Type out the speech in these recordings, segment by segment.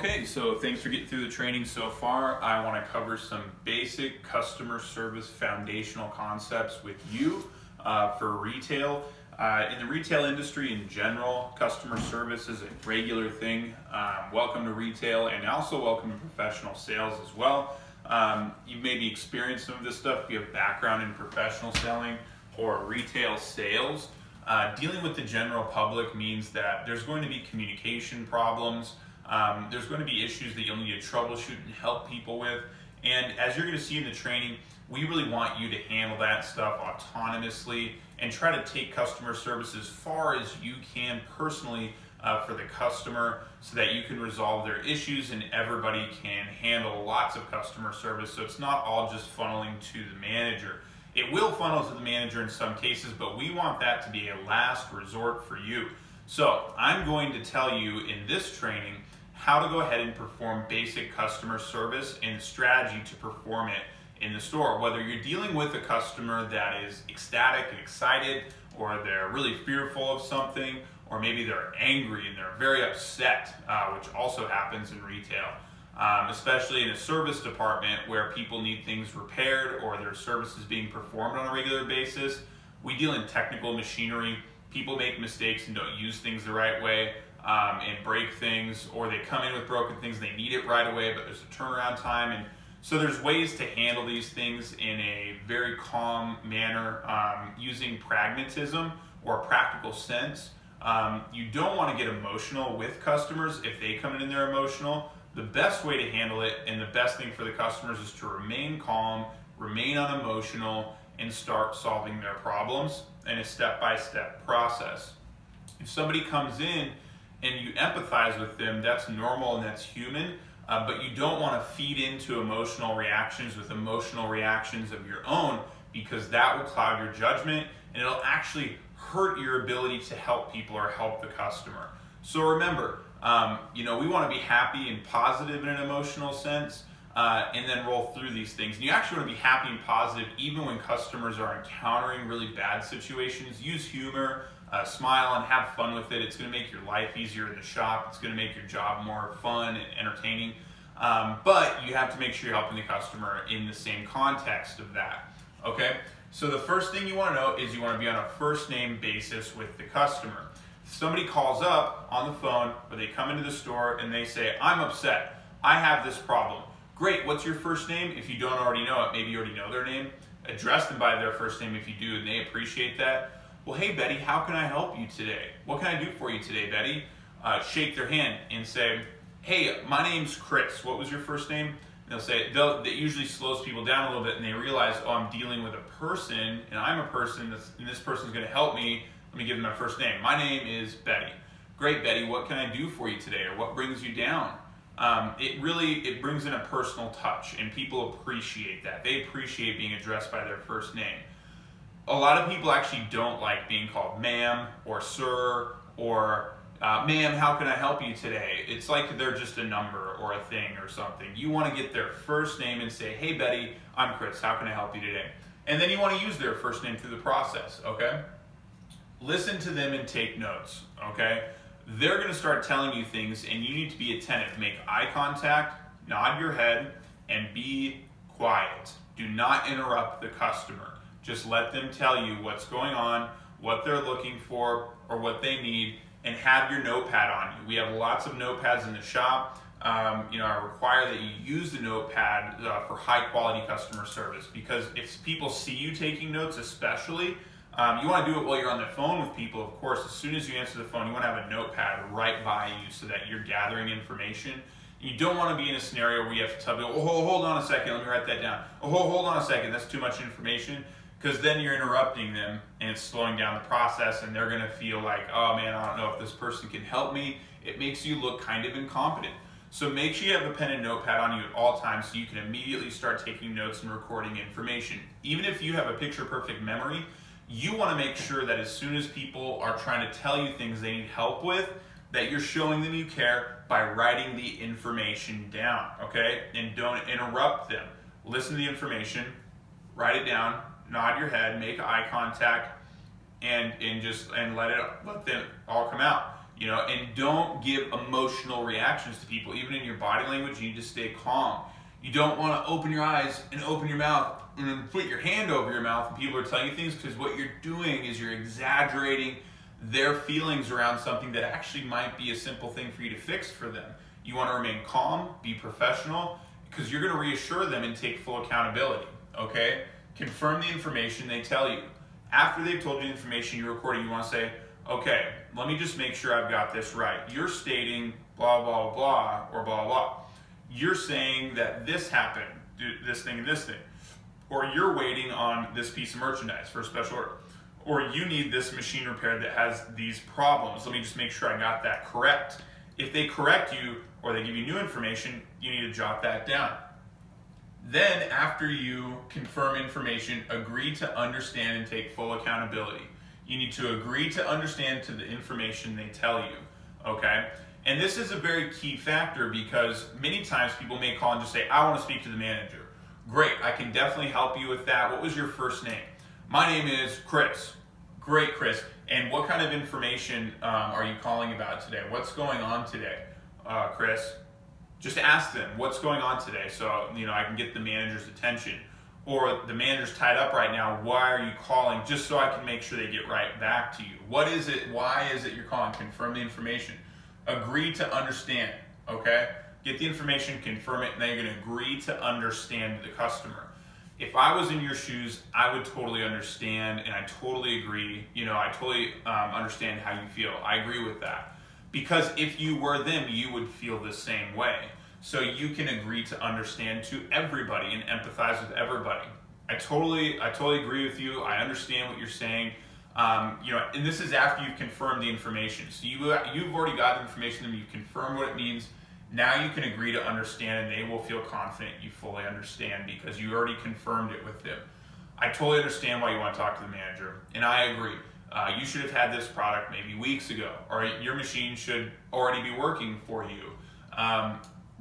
Okay, so thanks for getting through the training so far. I want to cover some basic customer service foundational concepts with you for retail. In the retail industry in general, customer service is a regular thing. Welcome to retail, and also welcome to professional sales as well. You maybe experienced some of this stuff if you have background in professional selling or retail sales. Dealing with the general public means that there's going to be communication problems. There's going to be issues that you'll need to troubleshoot and help people with. And as you're going to see in the training, we really want you to handle that stuff autonomously and try to take customer service as far as you can personally for the customer so that you can resolve their issues and everybody can handle lots of customer service. So it's not all just funneling to the manager. It will funnel to the manager in some cases, but we want that to be a last resort for you. So I'm going to tell you in this training how to go ahead and perform basic customer service and strategy to perform it in the store. Whether you're dealing with a customer that is ecstatic and excited, or they're really fearful of something, or maybe they're angry and they're very upset, which also happens in retail, especially in a service department where people need things repaired or their service is being performed on a regular basis. We deal in technical machinery. People make mistakes and don't use things the right way. And break things, or they come in with broken things, they need it right away, but there's a turnaround time. And so there's ways to handle these things in a very calm manner using pragmatism or practical sense. You don't want to get emotional with customers if they come in and they're emotional. The best way to handle it and the best thing for the customers is to remain calm, remain unemotional, and start solving their problems in a step-by-step process. If somebody comes in and you empathize with them, that's normal and that's human, but you don't want to feed into emotional reactions with emotional reactions of your own, because that will cloud your judgment and it'll actually hurt your ability to help people or help the customer. So remember, we want to be happy and positive in an emotional sense, and then roll through these things. And you actually want to be happy and positive even when customers are encountering really bad situations. Use humor. Smile and have fun with it. It's going to make your life easier in the shop. It's going to make your job more fun and entertaining. But you have to make sure you're helping the customer in the same context of that. Okay? So the first thing you want to know is you want to be on a first name basis with the customer. If somebody calls up on the phone or they come into the store and they say, "I'm upset. I have this problem." Great. What's your first name? If you don't already know it, maybe you already know their name. Address them by their first name if you do, and they appreciate that. "Well, hey, Betty, how can I help you today? What can I do for you today, Betty?" Shake their hand and say, "Hey, my name's Chris. What was your first name?" And they'll say, that usually slows people down a little bit, and they realize, oh, I'm dealing with a person, and I'm a person, and this person's going to help me. Let me give them my first name. "My name is Betty." "Great, Betty, what can I do for you today?" Or "What brings you down?" It brings in a personal touch, and people appreciate that. They appreciate being addressed by their first name. A lot of people actually don't like being called ma'am or sir or ma'am, how can I help you today? It's like they're just a number or a thing or something. You want to get their first name and say, "Hey, Betty, I'm Chris. How can I help you today?" And then you want to use their first name through the process, okay? Listen to them and take notes, okay? They're going to start telling you things, and you need to be attentive. Make eye contact, nod your head, and be quiet. Do not interrupt the customer. Just let them tell you what's going on, what they're looking for, or what they need, and have your notepad on you. We have lots of notepads in the shop. I require that you use the notepad for high quality customer service, because if people see you taking notes especially, you want to do it while you're on the phone with people, of course. As soon as you answer the phone, you want to have a notepad right by you so that you're gathering information. You don't want to be in a scenario where you have to tell people, "Oh, hold on a second, let me write that down. Oh, hold on a second, that's too much information." Because then you're interrupting them and it's slowing down the process, and they're going to feel like, "Oh man, I don't know if this person can help me." It makes you look kind of incompetent. So make sure you have a pen and notepad on you at all times so you can immediately start taking notes and recording information. Even if you have a picture-perfect memory, you want to make sure that as soon as people are trying to tell you things they need help with, that you're showing them you care by writing the information down, okay? And don't interrupt them. Listen to the information, write it down, nod your head, make eye contact, and let them all come out. and don't give emotional reactions to people. Even in your body language, you need to stay calm. You don't want to open your eyes and open your mouth and then put your hand over your mouth and people are telling you things, because what you're doing is you're exaggerating their feelings around something that actually might be a simple thing for you to fix for them. You want to remain calm, be professional, because you're going to reassure them and take full accountability, okay? Confirm the information they tell you. After they've told you the information you're recording, you want to say, okay, let me just make sure I've got this right. You're stating blah, blah, blah, or blah, blah. You're saying that this happened, this thing and this thing. Or you're waiting on this piece of merchandise for a special order. Or you need this machine repaired that has these problems. Let me just make sure I got that correct. If they correct you or they give you new information, you need to jot that down. Then, after you confirm information, agree to understand and take full accountability. You need to agree to understand to the information they tell you, okay? And this is a very key factor, because many times people may call and just say, I want to speak to the manager. Great, I can definitely help you with that. What was your first name? My name is Chris. Great, Chris. And what kind of information are you calling about today? What's going on today, Chris? Just ask them what's going on today, so I can get the manager's attention. Or the manager's tied up right now, why are you calling? Just so I can make sure they get right back to you. What is it? Why is it you're calling? Confirm the information. Agree to understand, okay? Get the information, confirm it, and then you're going to agree to understand the customer. If I was in your shoes, I would totally understand, and I totally agree. I totally understand how you feel. I agree with that. Because if you were them, you would feel the same way. So you can agree to understand to everybody and empathize with everybody. I totally agree with you. I understand what you're saying. And this is after you've confirmed the information. So you've already got the information, and you've confirmed what it means. Now you can agree to understand, and they will feel confident you fully understand because you already confirmed it with them. I totally understand why you want to talk to the manager, and I agree. You should have had this product maybe weeks ago, or your machine should already be working for you.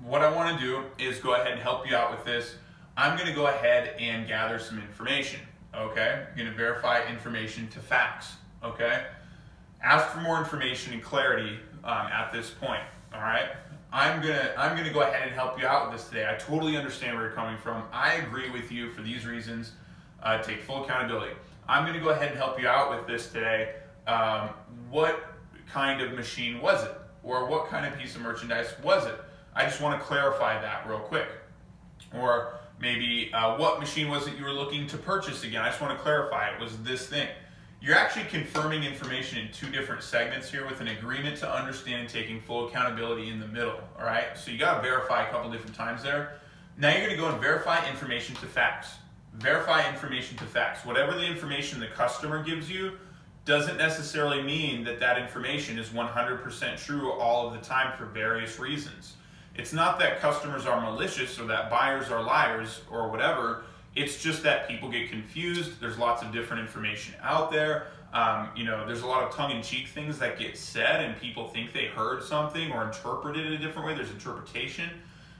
What I want to do is go ahead and help you out with this. I'm going to go ahead and gather some information, okay? I'm going to verify information to facts, okay? Ask for more information and clarity at this point, all right? I'm gonna go ahead and help you out with this today. I totally understand where you're coming from. I agree with you for these reasons. Take full accountability. I'm gonna go ahead and help you out with this today. What kind of machine was it? Or what kind of piece of merchandise was it? I just want to clarify that real quick. Or maybe what machine was it you were looking to purchase again? I just want to clarify it was this thing. You're actually confirming information in two different segments here with an agreement to understand and taking full accountability in the middle, all right? So you got to verify a couple different times there. Now you're going to go and verify information to facts. Verify information to facts. Whatever the information the customer gives you doesn't necessarily mean that that information is 100% true all of the time for various reasons. It's not that customers are malicious or that buyers are liars or whatever. It's just that people get confused. There's lots of different information out there. There's a lot of tongue-in-cheek things that get said and people think they heard something or interpreted it a different way. There's interpretation.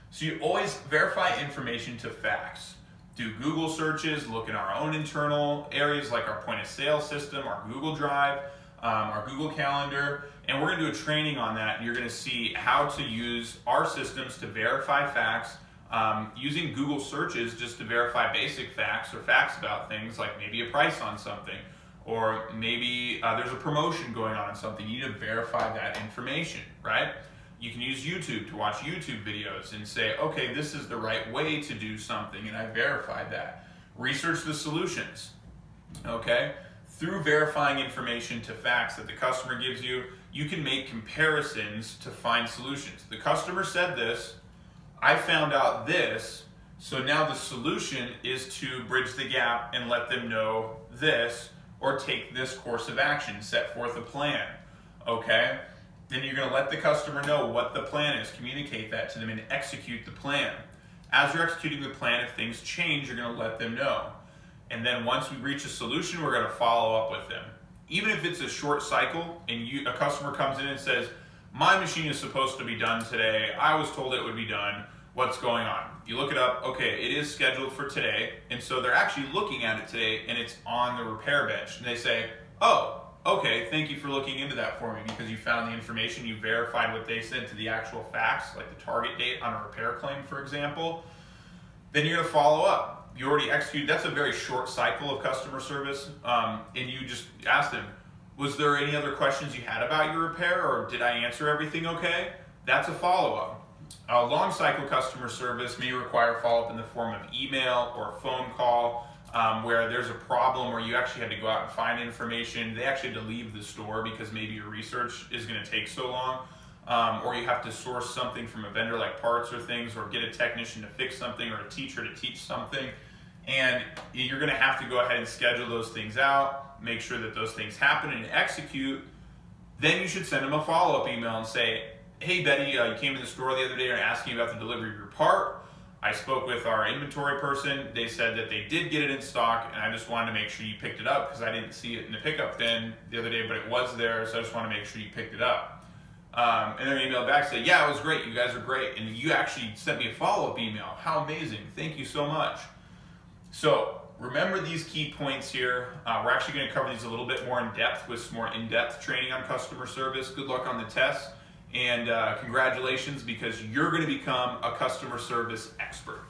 So you always verify information to facts. Do Google searches, look in our own internal areas like our point of sale system, our Google Drive, our Google Calendar, and we're going to do a training on that. And you're going to see how to use our systems to verify facts. Using Google searches just to verify basic facts or facts about things like maybe a price on something or maybe there's a promotion going on something. You need to verify that information, right? You can use YouTube to watch YouTube videos and say, okay, this is the right way to do something, and I verified that. Research the solutions, okay? Through verifying information to facts that the customer gives you, you can make comparisons to find solutions. The customer said this, I found out this, so now the solution is to bridge the gap and let them know this, or take this course of action, set forth a plan, okay? Then you're going to let the customer know what the plan is, communicate that to them, and execute the plan. As you're executing the plan, if things change, you're going to let them know. And then once we reach a solution, we're going to follow up with them. Even if it's a short cycle and a customer comes in and says, my machine is supposed to be done today, I was told it would be done, what's going on? You look it up, okay, it is scheduled for today, and so they're actually looking at it today and it's on the repair bench. And they say, oh, Okay, thank you for looking into that for me, because you found the information, you verified what they said to the actual facts, like the target date on a repair claim, for example. Then you're going to follow up. You already executed. That's a very short cycle of customer service, and you just asked them, was there any other questions you had about your repair, or did I answer everything okay? That's a follow-up. Long cycle customer service may require follow-up in the form of email or a phone call, where there's a problem where you actually had to go out and find information. They actually had to leave the store because maybe your research is going to take so long, or you have to source something from a vendor like parts or things, or get a technician to fix something, or a teacher to teach something. And you're going to have to go ahead and schedule those things out, make sure that those things happen and execute. Then you should send them a follow-up email and say, hey Betty, you came to the store the other day and asking about the delivery of your part. I spoke with our inventory person. They said that they did get it in stock, and I just wanted to make sure you picked it up because I didn't see it in the pickup bin the other day, but it was there, so I just want to make sure you picked it up. And they're going to email back and say, yeah, it was great. You guys are great. And you actually sent me a follow-up email. How amazing. Thank you so much. So remember these key points here. We're actually going to cover these a little bit more in depth with some more in-depth training on customer service. Good luck on the test, and congratulations, because you're going to become a customer service expert.